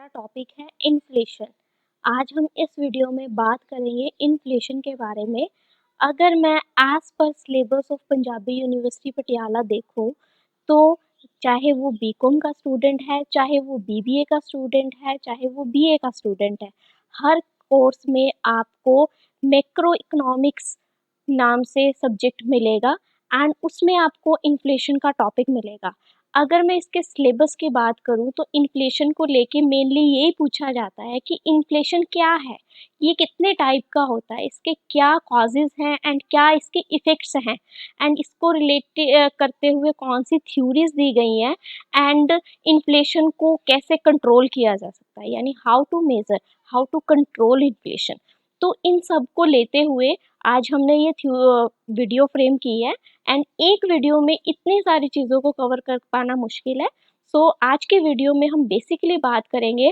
Topic है inflation. आज हम इस वीडियो में बात करेंगे इन्फ्लेशन के बारे में। अगर मैं as per syllabus of Punjabi university Patiala देखूं तो चाहे वो बीकॉम का स्टूडेंट है, चाहे वो बीबीए का स्टूडेंट है, चाहे वो बीए का स्टूडेंट है, हर कोर्स में आपको मैक्रो इकोनॉमिक्स नाम से सब्जेक्ट मिलेगा एंड उसमें आपको इन्फ्लेशन का टॉपिक मिलेगा। अगर मैं इसके सिलेबस की बात करूँ तो इन्फ्लेशन को लेके मेनली यही पूछा जाता है कि इन्फ्लेशन क्या है, ये कितने टाइप का होता है, इसके क्या कॉजेज़ हैं एंड क्या इसके इफ़ेक्ट्स हैं एंड इसको रिलेट करते हुए कौन सी थ्योरीज दी गई हैं एंड इन्फ्लेशन को कैसे कंट्रोल किया जा सकता है, यानी how to measure, how to control inflation. तो इन सब को लेते हुए आज हमने ये वीडियो फ्रेम की है एंड एक वीडियो में इतनी सारी चीज़ों को कवर कर पाना मुश्किल है। सो आज के वीडियो में हम बेसिकली बात करेंगे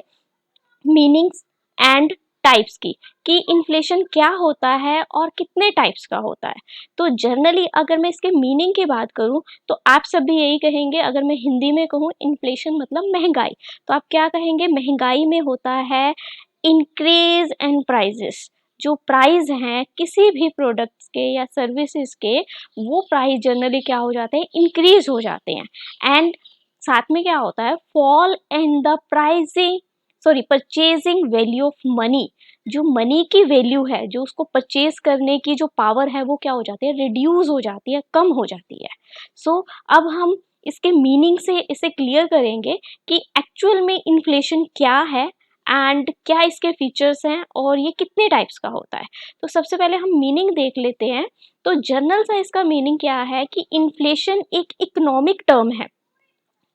मीनिंग्स एंड टाइप्स की, कि इन्फ्लेशन क्या होता है और कितने टाइप्स का होता है। तो जनरली अगर मैं इसके मीनिंग की बात करूं तो आप सभी यही कहेंगे, अगर मैं हिंदी में कहूं इन्फ्लेशन मतलब महंगाई, तो आप क्या कहेंगे, महंगाई में होता है इंक्रीज एंड प्राइजेस। जो प्राइस हैं किसी भी प्रोडक्ट्स के या सर्विसेज के, वो प्राइस जनरली क्या हो जाते हैं, इंक्रीज हो जाते हैं। एंड साथ में क्या होता है, fall in the pricing purchasing value of money. जो मनी की वैल्यू है, जो उसको परचेज करने की जो पावर है, वो क्या हो जाती है, रिड्यूस हो जाती है, कम हो जाती है। सो अब हम इसके मीनिंग से इसे क्लियर करेंगे कि एक्चुअल में इन्फ्लेशन क्या है एंड क्या इसके फीचर्स हैं और ये कितने टाइप्स का होता है। तो सबसे पहले हम मीनिंग देख लेते हैं। तो जनरल सा इसका मीनिंग क्या है कि इन्फ्लेशन एक इकोनॉमिक टर्म है,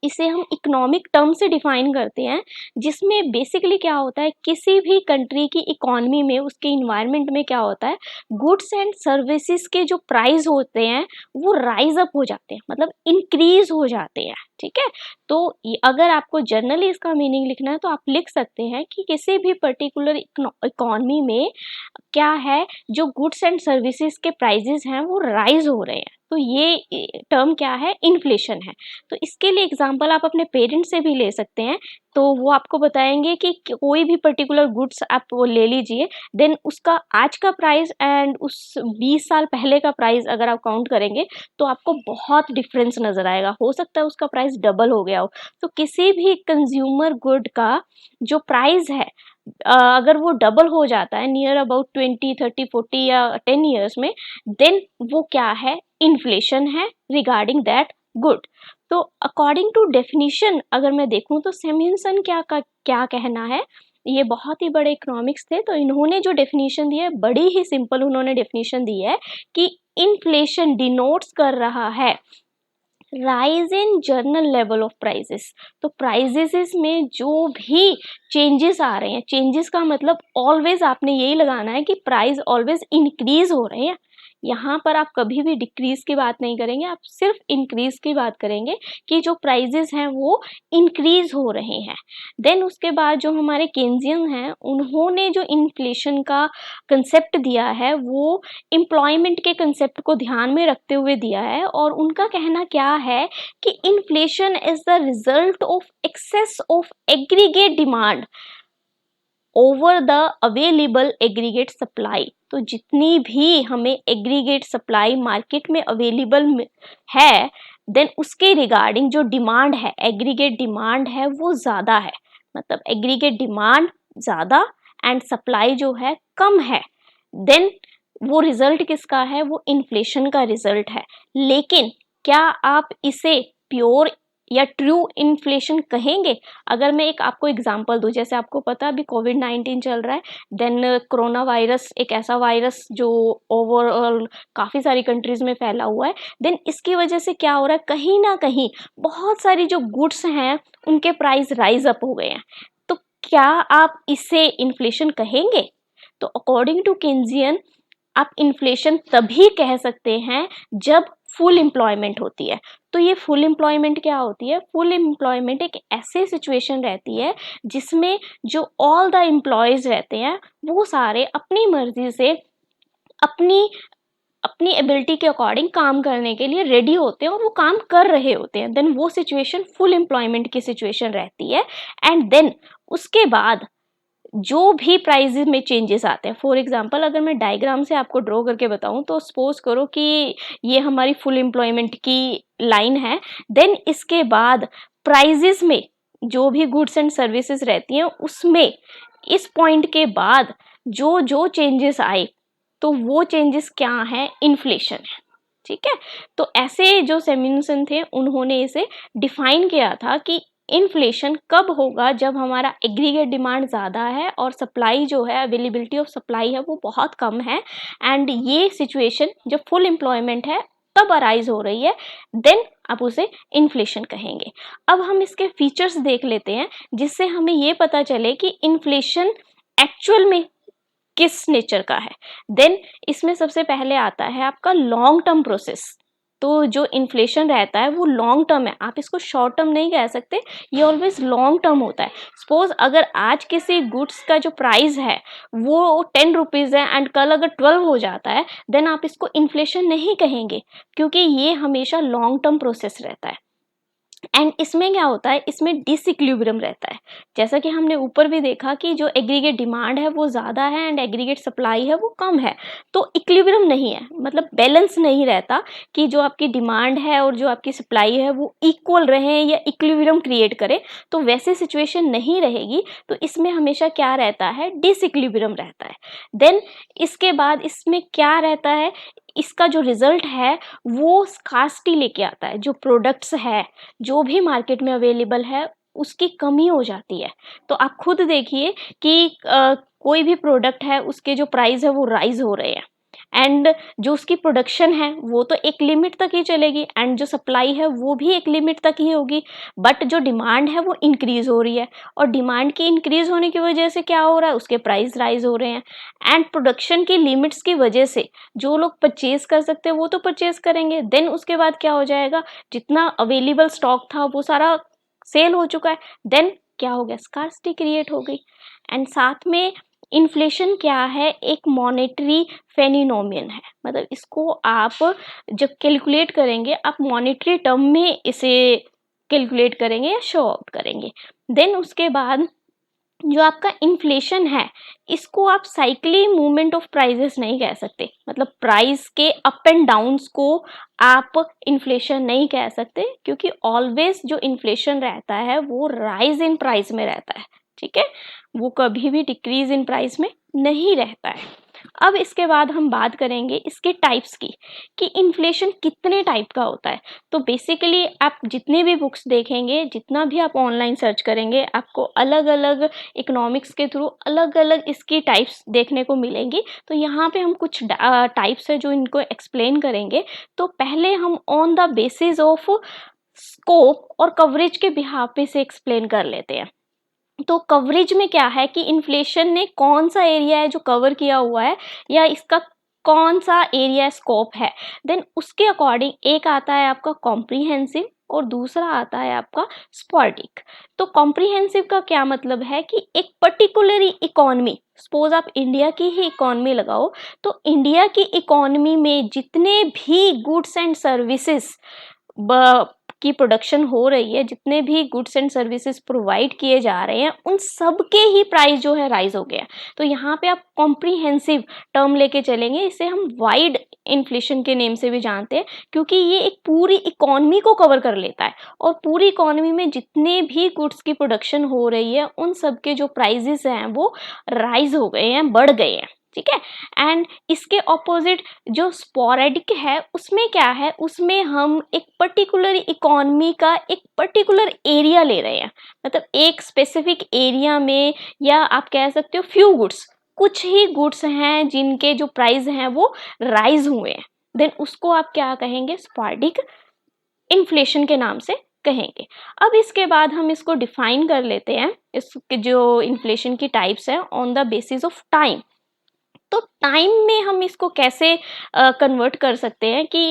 इसे हम इकोनॉमिक टर्म से डिफाइन करते हैं, जिसमें बेसिकली क्या होता है, किसी भी कंट्री की इकोनॉमी में, उसके इन्वायरमेंट में क्या होता है, गुड्स एंड सर्विसेज के जो प्राइस होते हैं वो राइज अप हो जाते हैं, मतलब इंक्रीज हो जाते हैं। ठीक है, तो अगर आपको जनरली इसका मीनिंग लिखना है तो आप लिख सकते हैं कि किसी भी पर्टिकुलर इकोनॉमी में क्या है, जो गुड्स एंड सर्विसेज के प्राइजेस हैं वो राइज हो रहे हैं, तो ये टर्म क्या है, इन्फ्लेशन है। तो इसके लिए एग्जांपल आप अपने पेरेंट्स से भी ले सकते हैं। तो वो आपको बताएंगे कि कोई भी पर्टिकुलर गुड्स आप वो ले लीजिए, देन उसका आज का प्राइस एंड उस 20 साल पहले का प्राइस अगर आप काउंट करेंगे तो आपको बहुत डिफरेंस नज़र आएगा, हो सकता है उसका प्राइस डबल हो गया हो। तो किसी भी कंज्यूमर गुड का जो प्राइस है, अगर वो डबल हो जाता है नियर अबाउट 20, 30, 40 या 10 ईयर्स में, देन वो क्या है, इन्फ्लेशन है रिगार्डिंग दैट गुड। तो अकॉर्डिंग टू डेफिनेशन अगर मैं देखूं तो सैमुअल्सन क्या कहना है, ये बहुत ही बड़े इकोनॉमिक्स थे, तो इन्होंने जो डेफिनेशन दी है बड़ी ही सिंपल उन्होंने डेफिनेशन दी है कि इन्फ्लेशन डिनोट्स कर रहा है rise in general level of prices. तो प्राइजेस में जो भी चेंजेस आ रहे हैं, चेंजेस का मतलब ऑलवेज आपने यही लगाना है कि प्राइस ऑलवेज इंक्रीज हो रहे हैं। यहाँ पर आप कभी भी डिक्रीज की बात नहीं करेंगे, आप सिर्फ इंक्रीज की बात करेंगे कि जो प्राइजेस हैं वो इंक्रीज हो रहे हैं। देन उसके बाद जो हमारे केन्जियन हैं, उन्होंने जो इन्फ्लेशन का कंसेप्ट दिया है वो एम्प्लॉयमेंट के कंसेप्ट को ध्यान में रखते हुए दिया है, और उनका कहना क्या है कि inflation is the result of excess of aggregate demand over the available aggregate supply. तो जितनी भी हमें एग्रीगेट सप्लाई मार्केट में अवेलेबल है, देन उसके रिगार्डिंग जो डिमांड है, एग्रीगेट डिमांड है वो ज़्यादा है, मतलब एग्रीगेट डिमांड ज़्यादा एंड सप्लाई जो है कम है, देन वो रिजल्ट किसका है, वो इन्फ्लेशन का रिजल्ट है। लेकिन क्या आप इसे प्योर या ट्रू इन्फ्लेशन कहेंगे? अगर मैं एक आपको एग्जांपल दूं, जैसे आपको पता है अभी कोविड-19 चल रहा है, देन कोरोना वायरस एक ऐसा वायरस जो ओवरऑल काफ़ी सारी कंट्रीज़ में फैला हुआ है, देन इसकी वजह से क्या हो रहा है, कहीं ना कहीं बहुत सारी जो गुड्स हैं उनके प्राइस राइज अप हो गए हैं। तो क्या आप इसे इन्फ्लेशन कहेंगे? तो अकॉर्डिंग टू केन्जियन आप इन्फ्लेशन तभी कह सकते हैं जब फुल एम्प्लॉयमेंट होती है। तो ये फुल एम्प्लॉयमेंट क्या होती है, फुल एम्प्लॉयमेंट एक ऐसी सिचुएशन रहती है जिसमें जो ऑल द एम्प्लॉयज रहते हैं वो सारे अपनी मर्जी से अपनी अपनी एबिलिटी के अकॉर्डिंग काम करने के लिए रेडी होते हैं और वो काम कर रहे होते हैं, देन वो सिचुएशन फुल एम्प्लॉयमेंट की सिचुएशन रहती है। एंड देन उसके बाद जो भी प्राइजेस में चेंजेस आते हैं, फॉर एग्जांपल अगर मैं डायग्राम से आपको ड्रॉ करके बताऊं तो सपोज करो कि ये हमारी फुल एम्प्लॉयमेंट की लाइन है, देन इसके बाद प्राइजेस में जो भी गुड्स एंड सर्विसेज रहती हैं उसमें इस पॉइंट के बाद जो जो चेंजेस आए तो वो चेंजेस क्या है, इन्फ्लेशन है। ठीक है, तो ऐसे जो सेम्यूसन थे उन्होंने इसे डिफाइन किया था कि इन्फ्लेशन कब होगा, जब हमारा एग्रीगेट डिमांड ज़्यादा है और सप्लाई जो है, अवेलेबिलिटी ऑफ सप्लाई है वो बहुत कम है, एंड ये सिचुएशन जब फुल एम्प्लॉयमेंट है तब अराइज हो रही है, देन आप उसे इन्फ्लेशन कहेंगे। अब हम इसके फीचर्स देख लेते हैं जिससे हमें ये पता चले कि इन्फ्लेशन एक्चुअल में किस नेचर का है। देन इसमें सबसे पहले आता है आपका लॉन्ग टर्म प्रोसेस। तो जो इन्फ्लेशन रहता है वो लॉन्ग टर्म है, आप इसको शॉर्ट टर्म नहीं कह सकते, ये ऑलवेज लॉन्ग टर्म होता है। सपोज अगर आज किसी गुड्स का जो प्राइस है वो 10 रुपीज़ है एंड कल अगर 12 हो जाता है, देन आप इसको इन्फ्लेशन नहीं कहेंगे, क्योंकि ये हमेशा लॉन्ग टर्म प्रोसेस रहता है। एंड इसमें क्या होता है, इसमें डिसइक्विलिब्रियम रहता है। जैसा कि हमने ऊपर भी देखा कि जो एग्रीगेट डिमांड है वो ज़्यादा है एंड एग्रीगेट सप्लाई है वो कम है, तो इक्विलिब्रियम नहीं है, मतलब बैलेंस नहीं रहता कि जो आपकी डिमांड है और जो आपकी सप्लाई है वो इक्वल रहे या इक्विलिब्रियम क्रिएट करे, तो वैसी सिचुएशन नहीं रहेगी। तो इसमें हमेशा क्या रहता है, डिसइक्विलिब्रियम रहता है। देन इसके बाद इसमें क्या रहता है, इसका जो रिजल्ट है वो स्कार्सिटी लेके आता है। जो प्रोडक्ट्स है, जो भी मार्केट में अवेलेबल है, उसकी कमी हो जाती है। तो आप खुद देखिए कि कोई भी प्रोडक्ट है उसके जो प्राइस है वो राइज हो रहे हैं, एंड जो उसकी प्रोडक्शन है वो तो एक लिमिट तक ही चलेगी एंड जो सप्लाई है वो भी एक लिमिट तक ही होगी, बट जो डिमांड है वो इंक्रीज हो रही है, और डिमांड की इंक्रीज होने की वजह से क्या हो रहा है, उसके प्राइस राइज हो रहे हैं। एंड प्रोडक्शन की लिमिट्स की वजह से जो लोग परचेज कर सकते हैं वो तो परचेज करेंगे, देन उसके बाद क्या हो जाएगा, जितना अवेलेबल स्टॉक था वो सारा सेल हो चुका है, देन क्या हो गया, स्कार्सिटी क्रिएट हो गई। एंड साथ में इन्फ्लेशन क्या है, एक मॉनेटरी फेनिनोमियन है, मतलब इसको आप जब कैलकुलेट करेंगे आप मॉनेटरी टर्म में इसे कैलकुलेट करेंगे या शो आउट करेंगे। देन उसके बाद जो आपका इन्फ्लेशन है इसको आप साइक्लिक मूवमेंट ऑफ प्राइजेस नहीं कह सकते, मतलब प्राइस के अप एंड डाउन्स को आप इन्फ्लेशन नहीं कह सकते, क्योंकि ऑलवेज जो इन्फ्लेशन रहता है वो राइज इन प्राइस में रहता है। ठीक है, वो कभी भी डिक्रीज इन प्राइस में नहीं रहता है। अब इसके बाद हम बात करेंगे इसके टाइप्स की, कि इन्फ्लेशन कितने टाइप का होता है। तो बेसिकली आप जितने भी बुक्स देखेंगे, जितना भी आप ऑनलाइन सर्च करेंगे, आपको अलग अलग इकोनॉमिक्स के थ्रू अलग अलग इसकी टाइप्स देखने को मिलेंगी। तो यहाँ पे हम कुछ टाइप्स है जो इनको एक्सप्लेन करेंगे। तो पहले हम on the basis of scope और कवरेज के बिहाफ पे से एक्सप्लेन कर लेते हैं। तो कवरेज में क्या है कि इन्फ्लेशन ने कौन सा एरिया है जो कवर किया हुआ है, या इसका कौन सा एरिया स्कोप है, देन उसके अकॉर्डिंग एक आता है आपका कॉम्प्रिहेंसिव और दूसरा आता है आपका स्पॉर्डिक। तो कॉम्प्रिहेंसिव का क्या मतलब है कि एक पर्टिकुलर इकोनॉमी, सपोज आप इंडिया की ही इकोनॉमी लगाओ, तो इंडिया की इकोनॉमी में जितने भी गुड्स एंड सर्विसेज की प्रोडक्शन हो रही है, जितने भी गुड्स एंड सर्विसेज प्रोवाइड किए जा रहे हैं, उन सब के ही प्राइस जो है राइज हो गया। तो यहाँ पे आप कॉम्प्रिहेंसिव टर्म लेके चलेंगे, इसे हम वाइड इन्फ्लेशन के नेम से भी जानते हैं, क्योंकि ये एक पूरी इकोनॉमी को कवर कर लेता है, और पूरी इकोनॉमी में जितने भी गुड्स की प्रोडक्शन हो रही है उन सब के जो प्राइजेस हैं वो राइज हो गए हैं, बढ़ गए हैं। ठीक है, एंड इसके ऑपोजिट जो स्पोरेडिक है उसमें क्या है, उसमें हम एक पर्टिकुलर इकोनॉमी का एक पर्टिकुलर एरिया ले रहे हैं, मतलब एक स्पेसिफिक एरिया में, या आप कह सकते हो फ्यू गुड्स, कुछ ही गुड्स हैं जिनके जो प्राइस हैं वो राइज हुए हैं, देन उसको आप क्या कहेंगे, स्पोरेडिक इन्फ्लेशन के नाम से कहेंगे। अब इसके बाद हम इसको डिफाइन कर लेते हैं, इसके जो इन्फ्लेशन की टाइप्स हैं on the basis of time. तो टाइम में हम इसको कैसे कन्वर्ट कर सकते हैं कि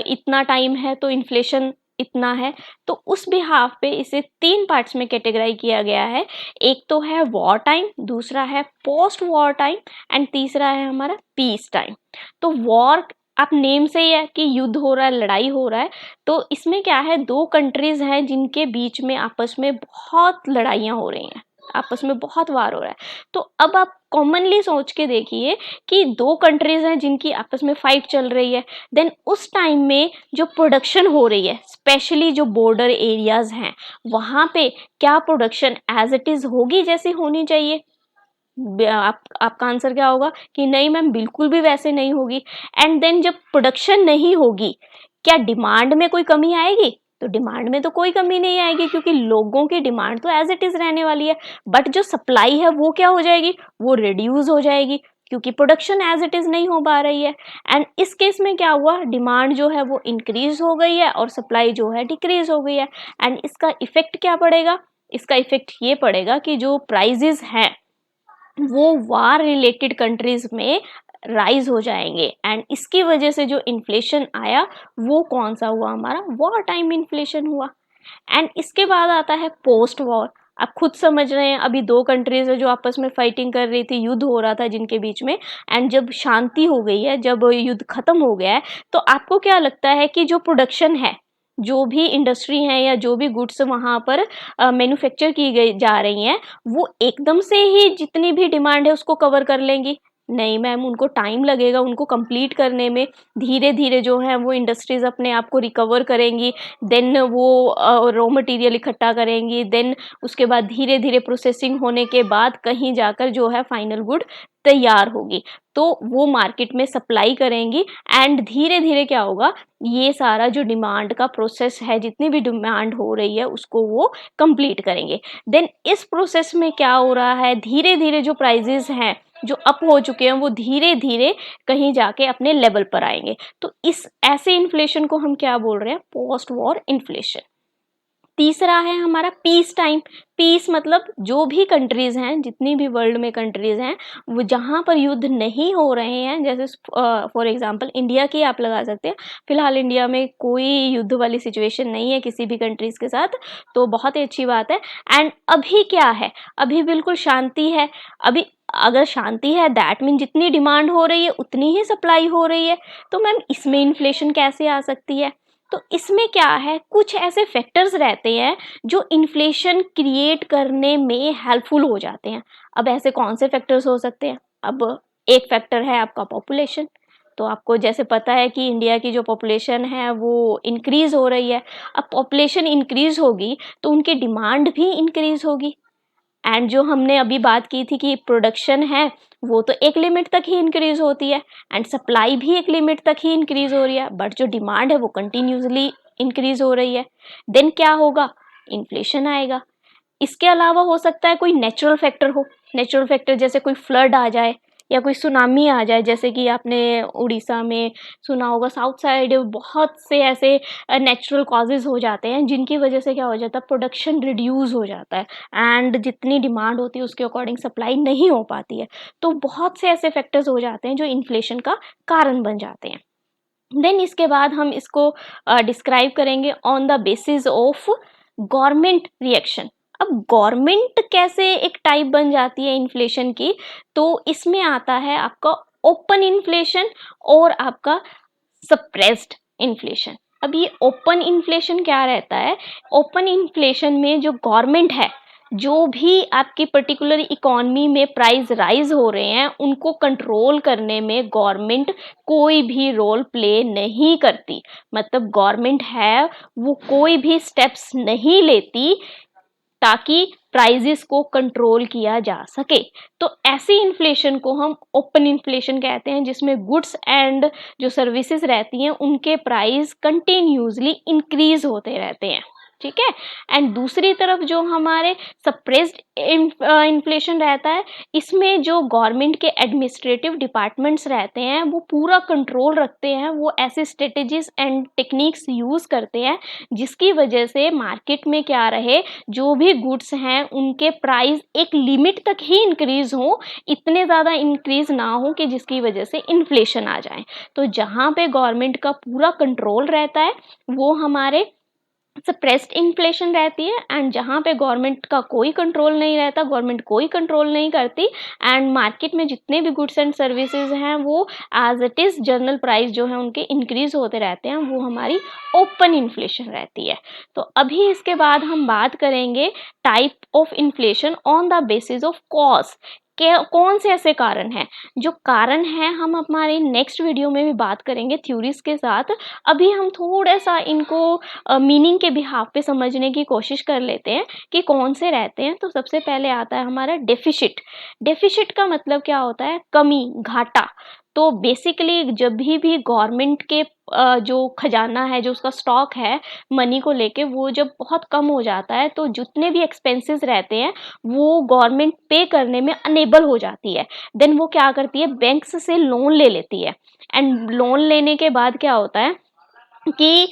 इतना टाइम है तो इन्फ्लेशन इतना है। तो उस बिहाफ पे इसे 3 पार्ट्स में कैटेगराइज किया गया है। एक तो है वॉर टाइम, दूसरा है पोस्ट वॉर टाइम, एंड तीसरा है हमारा पीस टाइम। तो वॉर आप नेम से ही है कि युद्ध हो रहा है, लड़ाई हो रहा है। तो इसमें क्या है, 2 कंट्रीज हैं जिनके बीच में आपस में बहुत लड़ाइयाँ हो रही हैं। आपस में बहुत वार हो रहा है। तो अब आप कॉमनली सोच के देखिए कि दो कंट्रीज हैं जिनकी आपस में फाइट चल रही है, देन उस टाइम में जो प्रोडक्शन हो रही है, स्पेशली जो बॉर्डर एरियाज हैं, वहां पे क्या प्रोडक्शन एज इट इज होगी जैसी होनी चाहिए? आपका आंसर क्या होगा कि नहीं मैम, बिल्कुल भी वैसे नहीं होगी। एंड देन जब प्रोडक्शन नहीं होगी, क्या डिमांड में कोई कमी आएगी? तो डिमांड में तो कोई कमी नहीं आएगी, क्योंकि लोगों की डिमांड तो एज इट इज रहने वाली है। बट जो सप्लाई है वो क्या हो जाएगी? वो रिड्यूस हो जाएगी, क्योंकि प्रोडक्शन एज इट इज नहीं हो पा रही है। एंड इस केस में क्या हुआ, डिमांड जो है वो इंक्रीज हो गई है और सप्लाई जो है डिक्रीज हो गई है। एंड इसका इफेक्ट क्या पड़ेगा? इसका इफेक्ट ये पड़ेगा कि जो प्राइजेस हैं वो वार रिलेटेड कंट्रीज में राइज हो जाएंगे। एंड इसकी वजह से जो इन्फ्लेशन आया वो कौन सा हुआ? हमारा वॉर टाइम इन्फ्लेशन हुआ। एंड इसके बाद आता है पोस्ट वॉर। आप खुद समझ रहे हैं, अभी दो कंट्रीज है जो आपस में फाइटिंग कर रही थी, युद्ध हो रहा था जिनके बीच में। एंड जब शांति हो गई है, जब युद्ध खत्म हो गया है, तो आपको क्या लगता है कि जो प्रोडक्शन है, जो भी इंडस्ट्री है या जो भी गुड्स वहां पर मैन्युफैक्चर की गई जा रही हैं, वो एकदम से ही जितनी भी डिमांड है उसको कवर कर लेंगी? नहीं मैम, उनको टाइम लगेगा उनको कंप्लीट करने में। धीरे धीरे जो है वो इंडस्ट्रीज अपने आप को रिकवर करेंगी, देन वो रॉ मटेरियल इकट्ठा करेंगी, देन उसके बाद धीरे धीरे प्रोसेसिंग होने के बाद कहीं जाकर जो है फाइनल गुड तैयार होगी, तो वो मार्केट में सप्लाई करेंगी। एंड धीरे धीरे क्या होगा, ये सारा जो डिमांड का प्रोसेस है, जितनी भी डिमांड हो रही है उसको वो कंप्लीट करेंगे। देन इस प्रोसेस में क्या हो रहा है, धीरे धीरे जो प्राइजेस हैं जो अप हो चुके हैं वो धीरे धीरे कहीं जाके अपने लेवल पर आएंगे। तो इस ऐसे इन्फ्लेशन को हम क्या बोल रहे हैं? Post war inflation. तीसरा है हमारा पीस टाइम। पीस मतलब जो भी कंट्रीज हैं, जितनी भी वर्ल्ड में कंट्रीज हैं, वो जहां पर युद्ध नहीं हो रहे हैं, जैसे फॉर एग्जांपल इंडिया की आप लगा सकते हैं। फिलहाल इंडिया में कोई युद्ध वाली सिचुएशन नहीं है किसी भी कंट्रीज के साथ, तो बहुत ही अच्छी बात है। एंड अभी क्या है, अभी बिल्कुल शांति है। अभी अगर शांति है दैट मीन जितनी डिमांड हो रही है उतनी ही सप्लाई हो रही है। तो मैम इसमें इन्फ्लेशन कैसे आ सकती है? तो इसमें क्या है, कुछ ऐसे फैक्टर्स रहते हैं जो इन्फ्लेशन क्रिएट करने में हेल्पफुल हो जाते हैं। अब ऐसे कौन से फैक्टर्स हो सकते हैं? अब एक फैक्टर है आपका पॉपुलेशन। तो आपको जैसे पता है कि इंडिया की जो पॉपुलेशन है वो इंक्रीज हो रही है। अब पॉपुलेशन इंक्रीज होगी तो उनकी डिमांड भी इंक्रीज होगी। एंड जो हमने अभी बात की थी कि प्रोडक्शन है वो तो एक लिमिट तक ही इंक्रीज होती है, एंड सप्लाई भी एक लिमिट तक ही इंक्रीज हो रही है, बट जो डिमांड है वो कंटिन्यूसली इंक्रीज हो रही है। देन क्या होगा? इन्फ्लेशन आएगा। इसके अलावा हो सकता है कोई नेचुरल फैक्टर हो। नेचुरल फैक्टर जैसे कोई फ्लड आ जाए या कोई सुनामी आ जाए, जैसे कि आपने उड़ीसा में सुना होगा, साउथ साइड बहुत से ऐसे नेचुरल कॉजेज हो जाते हैं जिनकी वजह से क्या हो जाता है, प्रोडक्शन रिड्यूस हो जाता है एंड जितनी डिमांड होती है उसके अकॉर्डिंग सप्लाई नहीं हो पाती है। तो बहुत से ऐसे फैक्टर्स हो जाते हैं जो इन्फ्लेशन का कारण बन जाते हैं। देन इसके बाद हम इसको डिस्क्राइब करेंगे on the basis of government reaction. अब गवर्नमेंट कैसे एक टाइप बन जाती है इन्फ्लेशन की, तो इसमें आता है आपका ओपन इन्फ्लेशन और आपका सप्रेस्ड इन्फ्लेशन। अब ये ओपन इन्फ्लेशन क्या रहता है? ओपन इन्फ्लेशन में जो गवर्नमेंट है, जो भी आपकी पर्टिकुलर इकोनॉमी में प्राइस राइज हो रहे हैं उनको कंट्रोल करने में गवर्नमेंट कोई भी रोल प्ले नहीं करती। मतलब गवर्नमेंट है वो कोई भी स्टेप्स नहीं लेती ताकि प्राइजेस को कंट्रोल किया जा सके। तो ऐसी इन्फ्लेशन को हम ओपन इन्फ्लेशन कहते हैं, जिसमें गुड्स एंड जो सर्विसेज रहती हैं उनके प्राइस कंटिन्यूसली इंक्रीज होते रहते हैं। ठीक है। एंड दूसरी तरफ जो हमारे सप्रेस्ड इन्फ्लेशन रहता है, इसमें जो गवर्नमेंट के एडमिनिस्ट्रेटिव डिपार्टमेंट्स रहते हैं वो पूरा कंट्रोल रखते हैं, वो ऐसे स्ट्रेटेजीज एंड टेक्निक्स यूज करते हैं जिसकी वजह से मार्केट में क्या रहे, जो भी गुड्स हैं उनके प्राइस एक लिमिट तक ही इंक्रीज हो, इतने ज़्यादा इंक्रीज ना हो कि जिसकी वजह से इन्फ्लेशन आ जाए। तो जहाँ पे गवर्नमेंट का पूरा कंट्रोल रहता है वो हमारे सप्रेस्ड इन्फ्लेशन रहती है, एंड जहाँ पे गवर्नमेंट का कोई कंट्रोल नहीं रहता, गवर्नमेंट कोई कंट्रोल नहीं करती, एंड मार्केट में जितने भी गुड्स एंड सर्विसेज हैं वो as it is general price जो है उनके इंक्रीज होते रहते हैं, वो हमारी ओपन इन्फ्लेशन रहती है। तो अभी इसके बाद हम बात करेंगे type of inflation on the basis of cause. कौन से ऐसे कारण हैं, जो कारण हैं हम हमारी नेक्स्ट वीडियो में भी बात करेंगे थ्योरीज के साथ। अभी हम थोड़ा सा इनको मीनिंग के बिहाफ पे समझने की कोशिश कर लेते हैं कि कौन से रहते हैं। तो सबसे पहले आता है हमारा डेफिसिट। डेफिसिट का मतलब क्या होता है, कमी, घाटा। तो बेसिकली जब भी गवर्नमेंट के जो खजाना है, जो उसका स्टॉक है मनी को लेके, वो जब बहुत कम हो जाता है तो जितने भी एक्सपेंसेस रहते हैं वो गवर्नमेंट पे करने में अनेबल हो जाती है। देन वो क्या करती है, बैंक्स से लोन ले लेती है, एंड लोन लेने के बाद क्या होता है कि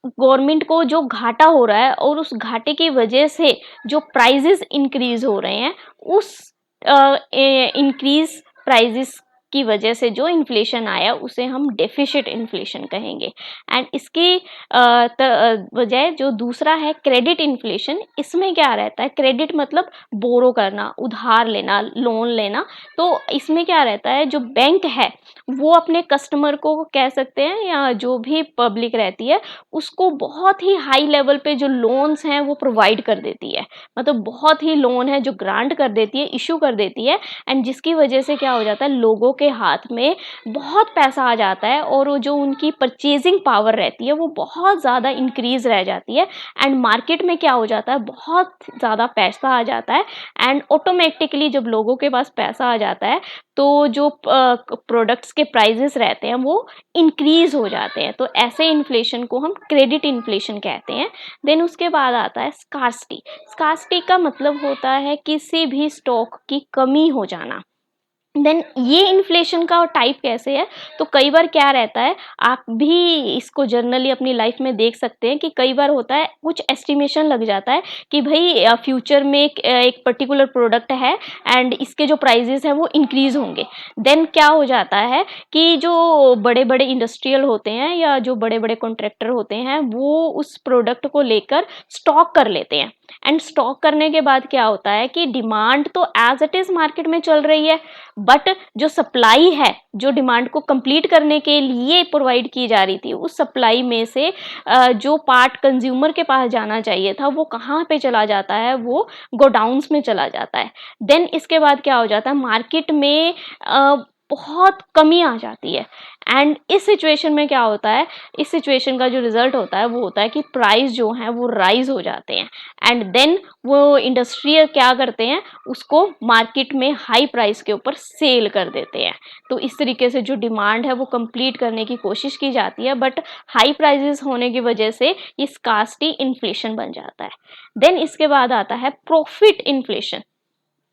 गवर्नमेंट को जो घाटा हो रहा है और उस घाटे की वजह से जो प्राइजेस इंक्रीज हो रहे हैं, उस इंक्रीज प्राइजेस की वजह से जो इन्फ्लेशन आया उसे हम डेफिसिट इन्फ्लेशन कहेंगे। एंड इसकी बजाय जो दूसरा है क्रेडिट इन्फ्लेशन, इसमें क्या रहता है, क्रेडिट मतलब बोरो करना, उधार लेना, लोन लेना। तो इसमें क्या रहता है, जो बैंक है वो अपने कस्टमर को कह सकते हैं या जो भी पब्लिक रहती है उसको बहुत ही हाई लेवल पे जो लोन्स हैं वो प्रोवाइड कर देती है। मतलब बहुत ही लोन है जो ग्रांट कर देती है, इशू कर देती है, एंड जिसकी वजह से क्या हो जाता है, लोगों के हाथ में बहुत पैसा आ जाता है और वो जो उनकी परचेजिंग पावर रहती है वो बहुत ज़्यादा इंक्रीज रह जाती है, एंड मार्केट में क्या हो जाता है, बहुत ज़्यादा पैसा आ जाता है, एंड ऑटोमेटिकली जब लोगों के पास पैसा आ जाता है तो जो प्रोडक्ट्स के प्राइजेस रहते हैं वो इंक्रीज हो जाते हैं। तो ऐसे इन्फ्लेशन को हम क्रेडिट इन्फ्लेशन कहते हैं। देन उसके बाद आता है स्कार्सिटी। स्कार्सिटी का मतलब होता है किसी भी स्टॉक की कमी हो जाना। देन ये इन्फ्लेशन का टाइप कैसे है, तो कई बार क्या रहता है, आप भी इसको जनरली अपनी लाइफ में देख सकते हैं कि कई बार होता है कुछ एस्टिमेशन लग जाता है कि भाई फ्यूचर में एक पर्टिकुलर प्रोडक्ट है एंड इसके जो प्राइजेस हैं वो इंक्रीज होंगे। देन क्या हो जाता है कि जो बड़े बड़े इंडस्ट्रियल होते हैं या जो बड़े बड़े कॉन्ट्रैक्टर होते हैं वो उस प्रोडक्ट को लेकर स्टॉक कर लेते हैं, एंड स्टॉक करने के बाद क्या होता है कि डिमांड तो एज इट इज मार्केट में चल रही है, बट जो सप्लाई है, जो डिमांड को कंप्लीट करने के लिए प्रोवाइड की जा रही थी, उस सप्लाई में से जो पार्ट कंज्यूमर के पास जाना चाहिए था वो कहाँ पे चला जाता है, वो गोडाउन्स में चला जाता है। देन इसके बाद क्या हो जाता है, मार्केट में बहुत कमी आ जाती है, एंड इस सिचुएशन में क्या होता है, इस सिचुएशन का जो रिजल्ट होता है वो होता है कि प्राइस जो है वो राइज हो जाते हैं, एंड देन वो इंडस्ट्री क्या करते हैं, उसको मार्केट में हाई प्राइस के ऊपर सेल कर देते हैं। तो इस तरीके से जो डिमांड है वो कंप्लीट करने की कोशिश की जाती है, बट हाई प्राइसेस होने की वजह से ये स्कार्सिटी इन्फ्लेशन बन जाता है। देन इसके बाद आता है प्रॉफिट इन्फ्लेशन।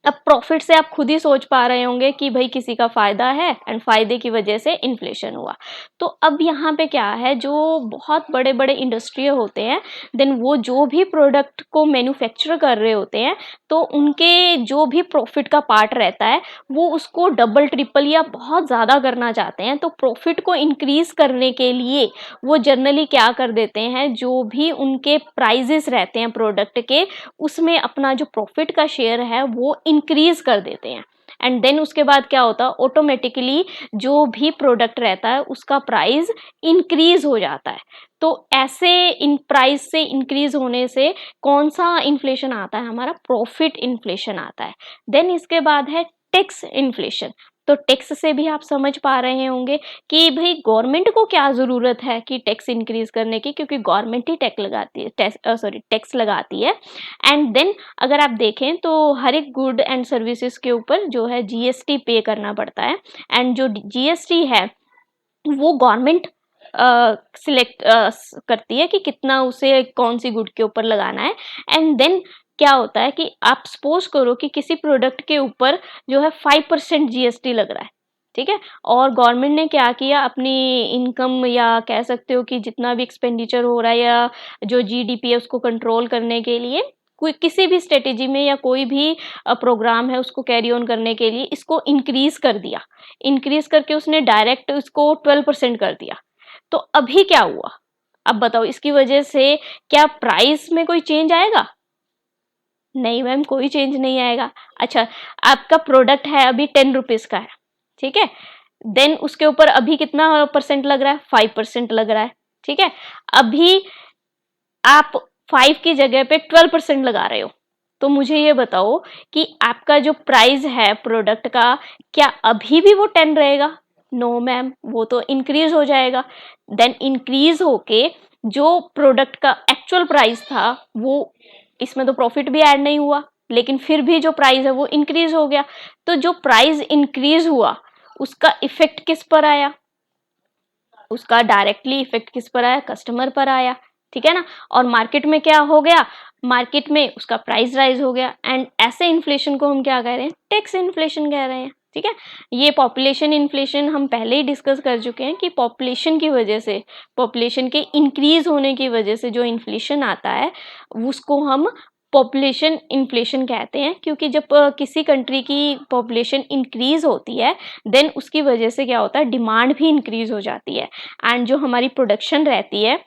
अब प्रॉफिट से आप खुद ही सोच पा रहे होंगे कि भाई किसी का फायदा है एंड फायदे की वजह से इन्फ्लेशन हुआ। तो अब यहाँ पे क्या है, जो बहुत बड़े बड़े इंडस्ट्री होते हैं, देन वो जो भी प्रोडक्ट को मैन्युफैक्चर कर रहे होते हैं तो उनके जो भी प्रॉफिट का पार्ट रहता है वो उसको डबल ट्रिपल या बहुत ज़्यादा करना चाहते हैं। तो प्रॉफिट को इंक्रीज करने के लिए वो जनरली क्या कर देते हैं, जो भी उनके प्राइजेस रहते हैं प्रोडक्ट के, उसमें अपना जो प्रॉफिट का शेयर है वो इंक्रीज कर देते हैं, एंड देन उसके बाद क्या होता है, ऑटोमेटिकली जो भी प्रोडक्ट रहता है उसका प्राइस इंक्रीज हो जाता है। तो ऐसे इन प्राइस से इंक्रीज होने से कौन सा इन्फ्लेशन आता है, हमारा प्रॉफिट इन्फ्लेशन आता है। देन इसके बाद है टैक्स इन्फ्लेशन। तो टैक्स से भी आप समझ पा रहे होंगे कि भाई गवर्नमेंट को क्या ज़रूरत है कि टैक्स इंक्रीज करने की, क्योंकि गवर्नमेंट ही टैक्स लगाती है, टैक्स लगाती है। एंड देन अगर आप देखें तो हर एक गुड एंड सर्विसेज के ऊपर जो है जीएसटी पे करना पड़ता है, एंड जो जीएसटी है वो गवर्नमेंट सिलेक्ट करती है कि कितना उसे कौन सी गुड के ऊपर लगाना है। एंड देन क्या होता है कि आप सपोज करो कि किसी प्रोडक्ट के ऊपर जो है 5% जीएसटी लग रहा है, ठीक है, और गवर्नमेंट ने क्या किया, अपनी इनकम या कह सकते हो कि जितना भी एक्सपेंडिचर हो रहा है या जो जीडीपी है उसको कंट्रोल करने के लिए कोई किसी भी स्ट्रेटेजी में या कोई भी प्रोग्राम है उसको कैरी ऑन करने के लिए इसको इंक्रीज कर दिया, इंक्रीज करके उसने डायरेक्ट इसको 12% कर दिया। तो अभी क्या हुआ, अब बताओ इसकी वजह से क्या प्राइस में कोई चेंज आएगा? नहीं मैम, कोई चेंज नहीं आएगा। अच्छा, आपका प्रोडक्ट है अभी 10 रुपीज का है, ठीक है, देन उसके ऊपर अभी कितना परसेंट लग रहा है? 5% लग रहा है, ठीक है। अभी आप 5 की जगह पे 12% लगा रहे हो, तो मुझे ये बताओ कि आपका जो प्राइस है प्रोडक्ट का, क्या अभी भी वो 10 रहेगा? नो मैम, वो तो इंक्रीज हो जाएगा। देन इंक्रीज होके जो प्रोडक्ट का एक्चुअल प्राइस था वो, इसमें तो प्रॉफिट भी ऐड नहीं हुआ, लेकिन फिर भी जो प्राइस है वो इंक्रीज हो गया। तो जो प्राइस इंक्रीज हुआ उसका इफेक्ट किस पर आया? उसका डायरेक्टली इफेक्ट किस पर आया? कस्टमर पर आया, ठीक है ना। और मार्केट में क्या हो गया? मार्केट में उसका प्राइस राइज हो गया, एंड ऐसे इन्फ्लेशन को हम क्या कह रहे हैं? टैक्स इन्फ्लेशन कह रहे हैं, ठीक है। ये पॉपुलेशन इन्फ्लेशन हम पहले ही डिस्कस कर चुके हैं कि पॉपुलेशन की वजह से, पॉपुलेशन के इंक्रीज होने की वजह से जो इन्फ्लेशन आता है उसको हम पॉपुलेशन इन्फ्लेशन कहते हैं। क्योंकि जब किसी कंट्री की पॉपुलेशन इंक्रीज होती है देन उसकी वजह से क्या होता है? डिमांड भी इंक्रीज हो जाती है, एंड जो हमारी प्रोडक्शन रहती है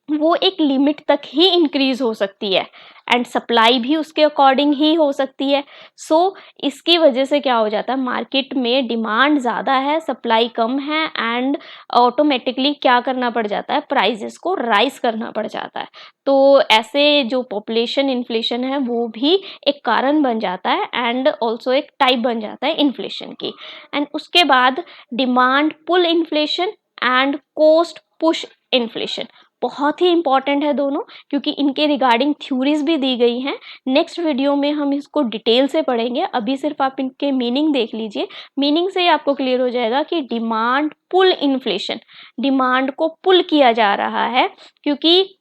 वो एक लिमिट तक ही इंक्रीज हो सकती है, एंड सप्लाई भी उसके अकॉर्डिंग ही हो सकती है। सो इसकी वजह से क्या हो जाता है? मार्केट में डिमांड ज़्यादा है, सप्लाई कम है, एंड ऑटोमेटिकली क्या करना पड़ जाता है? प्राइजेस को राइज करना पड़ जाता है। तो ऐसे जो पॉपुलेशन इन्फ्लेशन है वो भी एक कारण बन जाता है, एंड ऑल्सो एक टाइप बन जाता है इन्फ्लेशन की। एंड उसके बाद demand pull inflation and cost push inflation बहुत ही इंपॉर्टेंट है दोनों, क्योंकि इनके रिगार्डिंग थ्योरीज भी दी गई हैं। नेक्स्ट वीडियो में हम इसको डिटेल से पढ़ेंगे, अभी सिर्फ आप इनके मीनिंग देख लीजिए। मीनिंग से ही आपको क्लियर हो जाएगा कि डिमांड पुल इन्फ्लेशन, डिमांड को पुल किया जा रहा है, क्योंकि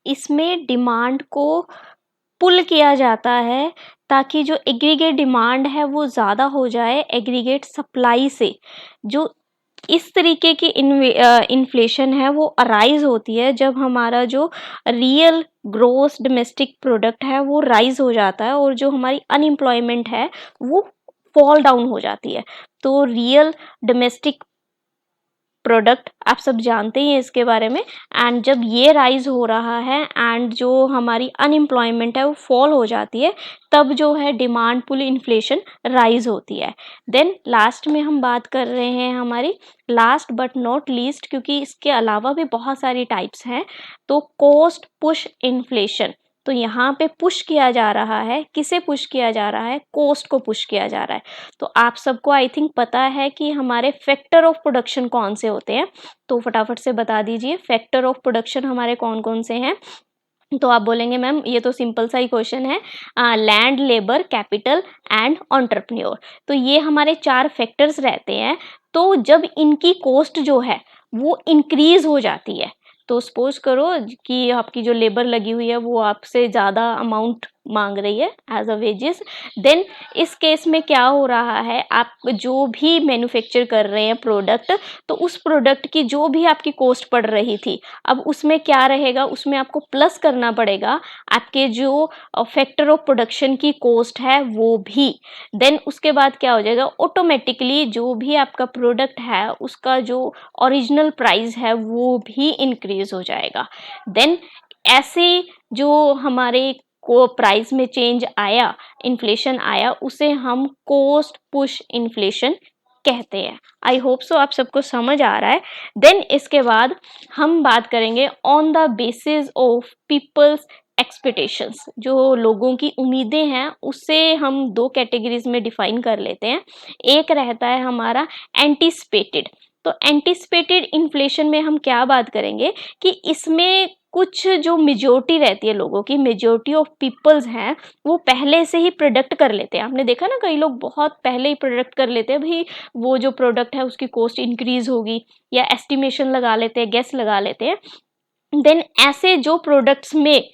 इसमें डिमांड को पुल किया जाता है ताकि जो एग्रीगेट डिमांड है वो ज़्यादा हो जाए एग्रीगेट सप्लाई से। जो इस तरीके की इन्फ्लेशन है वो अराइज होती है जब हमारा जो रियल ग्रोस डोमेस्टिक प्रोडक्ट है वो राइज हो जाता है, और जो हमारी अनएम्प्लॉयमेंट है वो फॉल डाउन हो जाती है। तो रियल डोमेस्टिक प्रोडक्ट आप सब जानते ही हैं इसके बारे में, एंड जब ये राइज हो रहा है एंड जो हमारी अनएम्प्लॉयमेंट है वो फॉल हो जाती है, तब जो है डिमांड पुल इन्फ्लेशन राइज होती है। देन लास्ट में हम बात कर रहे हैं हमारी लास्ट बट नॉट लीस्ट, क्योंकि इसके अलावा भी बहुत सारी टाइप्स हैं, तो कॉस्ट पुश इन्फ्लेशन। तो यहाँ पे पुश किया जा रहा है, किसे पुश किया जा रहा है? कॉस्ट को पुश किया जा रहा है। तो आप सबको आई थिंक पता है कि हमारे फैक्टर ऑफ प्रोडक्शन कौन से होते हैं, तो फटाफट से बता दीजिए फैक्टर ऑफ प्रोडक्शन हमारे कौन कौन से हैं। तो आप बोलेंगे मैम ये तो सिंपल सा ही क्वेश्चन है, land, labour, capital and entrepreneur. तो ये हमारे 4 फैक्टर्स रहते हैं। तो जब इनकी कॉस्ट जो है वो इंक्रीज हो जाती है, तो सपोज करो कि आपकी जो लेबर लगी हुई है वो आपसे ज़्यादा अमाउंट मांग रही है एज अ वेजेस, देन इस केस में क्या हो रहा है? आप जो भी मैन्युफैक्चर कर रहे हैं प्रोडक्ट, तो उस प्रोडक्ट की जो भी आपकी कॉस्ट पड़ रही थी, अब उसमें क्या रहेगा? उसमें आपको प्लस करना पड़ेगा आपके जो फैक्टर ऑफ प्रोडक्शन की कॉस्ट है वो भी। देन उसके बाद क्या हो जाएगा? ऑटोमेटिकली जो भी आपका प्रोडक्ट है उसका जो ओरिजिनल प्राइस है वो भी इंक्रीज हो जाएगा। देन ऐसे जो हमारे को प्राइस में चेंज आया, इन्फ्लेशन आया, उसे हम कॉस्ट पुश इन्फ्लेशन कहते हैं। आई होप सो आप सबको समझ आ रहा है। देन इसके बाद हम बात करेंगे on the basis of people's expectations. जो लोगों की उम्मीदें हैं उससे हम 2 कैटेगरीज में डिफाइन कर लेते हैं। एक रहता है हमारा एंटीसिपेटेड। तो एंटीसिपेटेड इन्फ्लेशन में हम क्या बात करेंगे कि इसमें कुछ जो मेजॉरिटी रहती है लोगों की, मेजॉरिटी ऑफ पीपल्स हैं, वो पहले से ही प्रोडक्ट कर लेते हैं। आपने देखा ना, कई लोग बहुत पहले ही प्रोडक्ट कर लेते हैं, भाई वो जो प्रोडक्ट है उसकी कॉस्ट इंक्रीज होगी, या एस्टिमेशन लगा लेते हैं, गेस लगा लेते हैं। देन ऐसे जो प्रोडक्ट्स में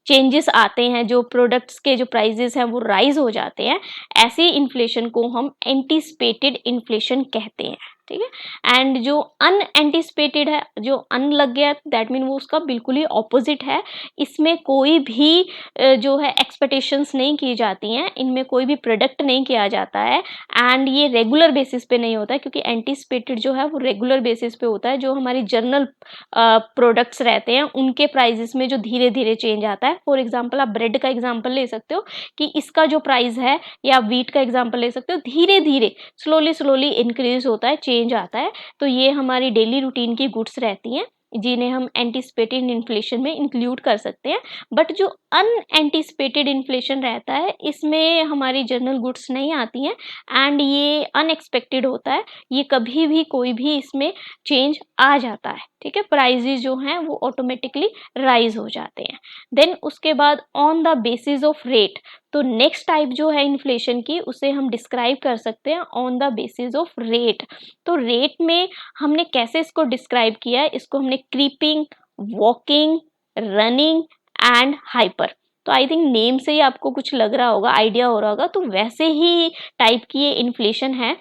चेंजेस आते हैं, जो प्रोडक्ट्स के जो प्राइजेस हैं वो राइज हो जाते हैं, ऐसी इन्फ्लेशन को हम एंटीसिपेटेड इन्फ्लेशन कहते हैं। ठीक है। एंड जो अनएंटिसिपेटेड है, जो अन लग गया, दैट मीन वो उसका बिल्कुल ही ऑपोजिट है। इसमें कोई भी जो है एक्सपेक्टेशंस नहीं की जाती हैं, इनमें कोई भी प्रोडक्ट नहीं किया जाता है एंड ये रेगुलर बेसिस पे नहीं होता है, क्योंकि एंटिसिपेटेड जो है वो रेगुलर बेसिस पे होता है। जो हमारी जनरल प्रोडक्ट्स रहते हैं उनके प्राइजेस में जो धीरे धीरे चेंज आता है। फॉर एग्जाम्पल आप ब्रेड का एग्जाम्पल ले सकते हो कि इसका जो प्राइस है, या व्हीट का एग्जाम्पल ले सकते हो, धीरे धीरे स्लोली स्लोली इंक्रीज होता है, चेंज आता है। तो ये हमारी डेली रूटीन की गुड्स रहती हैं जिन्हें हम एंटिसिपेटेड इन्फ्लेशन में इंक्लूड कर सकते हैं। बट जो अनएंटिसिपेटेड इन्फ्लेशन रहता है इसमें हमारी जनरल गुड्स नहीं आती हैं एंड ये अनएक्सपेक्टेड होता है। ये कभी भी कोई भी इसमें चेंज आ जाता है, ठीक है। प्राइजेस जो हैं वो ऑटोमेटिकली राइज हो जाते हैं। देन उसके बाद on the basis of rate, तो नेक्स्ट टाइप जो है इन्फ्लेशन की उसे हम डिस्क्राइब कर सकते हैं on the basis of rate. तो रेट में हमने कैसे इसको डिस्क्राइब किया है, इसको हमने creeping, walking, running and hyper. तो आई थिंक नेम से ही आपको कुछ लग रहा होगा, आइडिया हो रहा होगा। तो वैसे ही टाइप की ये इन्फ्लेशन है।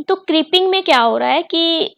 तो क्रीपिंग में क्या हो रहा है कि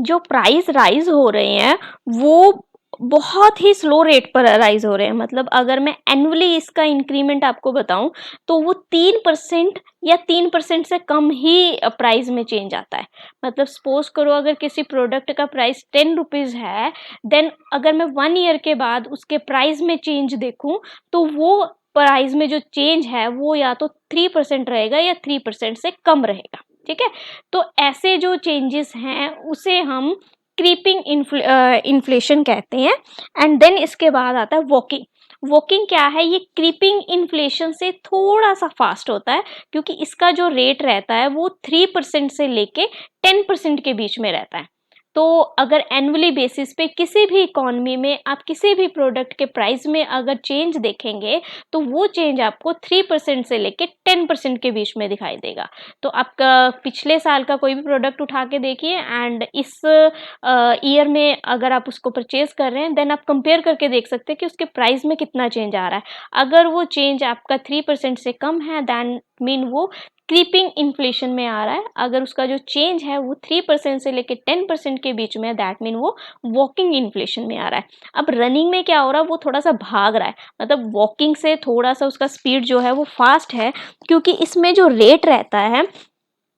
जो प्राइस राइज हो रहे हैं वो बहुत ही स्लो रेट पर राइज हो रहे हैं। मतलब अगर मैं एनुअली इसका इंक्रीमेंट आपको बताऊं तो वो 3% या 3% से कम ही प्राइस में चेंज आता है। मतलब सपोज करो अगर किसी प्रोडक्ट का प्राइस 10 रुपीज है, देन अगर मैं 1 ईयर के बाद उसके प्राइस में चेंज देखूं तो वो प्राइस में जो चेंज है वो या तो 3% रहेगा या 3% से कम रहेगा, ठीक है। तो ऐसे जो चेंजेस हैं उसे हम क्रीपिंग इन्फ्लेशन कहते हैं। एंड देन इसके बाद आता है वॉकिंग। वॉकिंग क्या है, ये क्रीपिंग इन्फ्लेशन से थोड़ा सा फास्ट होता है, क्योंकि इसका जो रेट रहता है वो 3% से लेके 10% के बीच में रहता है। तो अगर एनुअली बेसिस पे किसी भी इकोनॉमी में आप किसी भी प्रोडक्ट के प्राइस में अगर चेंज देखेंगे तो वो चेंज आपको 3% से लेके 10% के बीच में दिखाई देगा। तो आपका पिछले साल का कोई भी प्रोडक्ट उठा के देखिए एंड इस ईयर में अगर आप उसको परचेज कर रहे हैं, देन आप कंपेयर करके देख सकते हैं कि उसके प्राइस में कितना चेंज आ रहा है। अगर वो चेंज आपका 3% से कम है, दैन मीन वो क्रीपिंग इन्फ्लेशन में आ रहा है। अगर उसका जो चेंज है वो 3% से लेके 10% के बीच में है, दैट मीन वो वॉकिंग इन्फ्लेशन में आ रहा है। अब रनिंग में क्या हो रहा है, वो थोड़ा सा भाग रहा है। मतलब वॉकिंग से थोड़ा सा उसका स्पीड जो है वो फास्ट है, क्योंकि इसमें जो रेट रहता है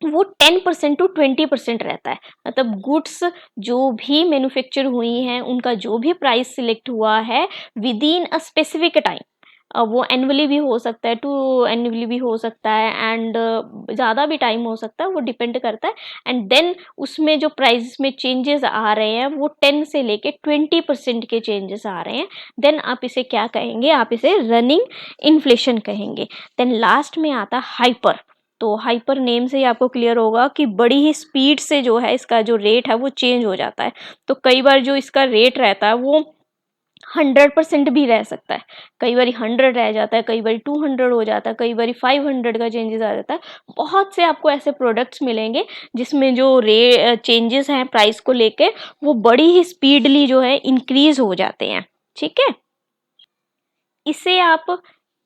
वो 10% टू 20% रहता है। मतलब गुड्स जो भी मैन्युफैक्चर हुई हैं उनका जो भी प्राइस सिलेक्ट हुआ है with in a specific time, वो एनुअली भी हो सकता है, टू एनुअली भी हो सकता है एंड ज़्यादा भी टाइम हो सकता है, वो डिपेंड करता है। एंड देन उसमें जो प्राइस में चेंजेस आ रहे हैं वो 10 से लेके 20% के चेंजेस आ रहे हैं। देन आप इसे क्या कहेंगे, आप इसे रनिंग इन्फ्लेशन कहेंगे। देन लास्ट में आता है हाइपर। तो हाइपर नेम से ही आपको क्लियर होगा कि बड़ी ही स्पीड से जो है इसका जो रेट है वो चेंज हो जाता है। तो कई बार जो इसका रेट रहता है वो 100% भी रह सकता है, कई बार 100 रह जाता है, कई बार 200 हो जाता है, कई बार 500 का चेंजेस आ जाता है। बहुत से आपको ऐसे प्रोडक्ट्स मिलेंगे जिसमें जो चेंजेस हैं प्राइस को लेके वो बड़ी ही स्पीडली जो है इंक्रीज हो जाते हैं, ठीक है। इसे आप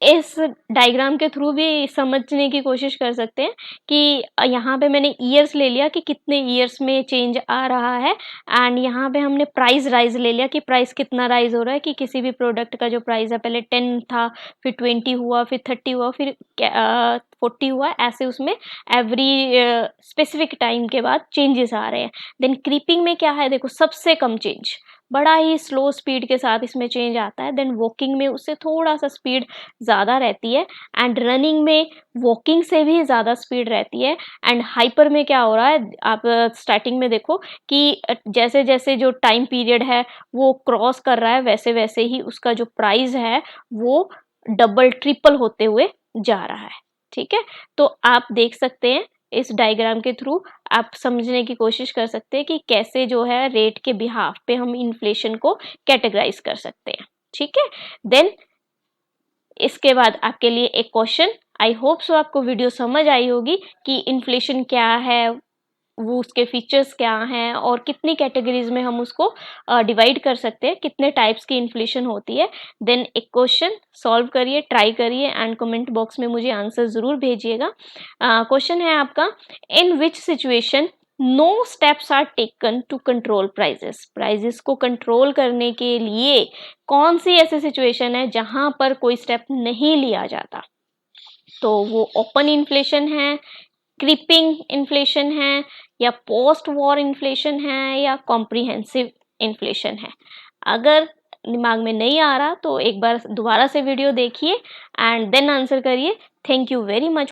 इस डायग्राम के थ्रू भी समझने की कोशिश कर सकते हैं कि यहाँ पे मैंने ईयर्स ले लिया कि कितने ईयर्स में चेंज आ रहा है, एंड यहाँ पे हमने प्राइस राइज ले लिया कि प्राइस कितना राइज हो रहा है, कि किसी भी प्रोडक्ट का जो प्राइस है पहले 10 था, फिर 20 हुआ, फिर 30 हुआ, फिर 40 हुआ, ऐसे उसमें एवरी स्पेसिफिक टाइम के बाद चेंजेस आ रहे हैं। देन क्रीपिंग में क्या है, देखो सबसे कम चेंज, बड़ा ही स्लो स्पीड के साथ इसमें चेंज आता है। देन वॉकिंग में उससे थोड़ा सा स्पीड ज़्यादा रहती है, एंड रनिंग में वॉकिंग से भी ज़्यादा स्पीड रहती है। एंड हाइपर में क्या हो रहा है, आप स्टार्टिंग में देखो कि जैसे जैसे जो टाइम पीरियड है वो क्रॉस कर रहा है, वैसे वैसे ही उसका जो प्राइस है वो डबल ट्रिपल होते हुए जा रहा है, ठीक है। तो आप देख सकते हैं इस डायग्राम के थ्रू आप समझने की कोशिश कर सकते हैं कि कैसे जो है रेट के बिहाफ पे हम इन्फ्लेशन को कैटेगराइज कर सकते हैं, ठीक है। देन इसके बाद आपके लिए एक क्वेश्चन, आई होप सो आपको वीडियो समझ आई होगी कि इन्फ्लेशन क्या है, वो उसके फीचर्स क्या हैं और कितनी कैटेगरीज में हम उसको डिवाइड कर सकते हैं, कितने टाइप्स की इन्फ्लेशन होती है। देन एक क्वेश्चन सॉल्व करिए, ट्राई करिए एंड कमेंट बॉक्स में मुझे आंसर ज़रूर भेजिएगा। क्वेश्चन है आपका, in which situation no steps are taken to control prices. Prices को कंट्रोल करने के लिए कौन सी ऐसी सिचुएशन है जहां पर कोई स्टेप नहीं लिया जाता? तो वो ओपन इन्फ्लेशन है, क्रीपिंग इन्फ्लेशन है, या पोस्ट वॉर इन्फ्लेशन है, या कॉम्प्रिहेंसिव इन्फ्लेशन है। अगर दिमाग में नहीं आ रहा तो एक बार दोबारा से वीडियो देखिए एंड देन आंसर करिए। Thank you very much.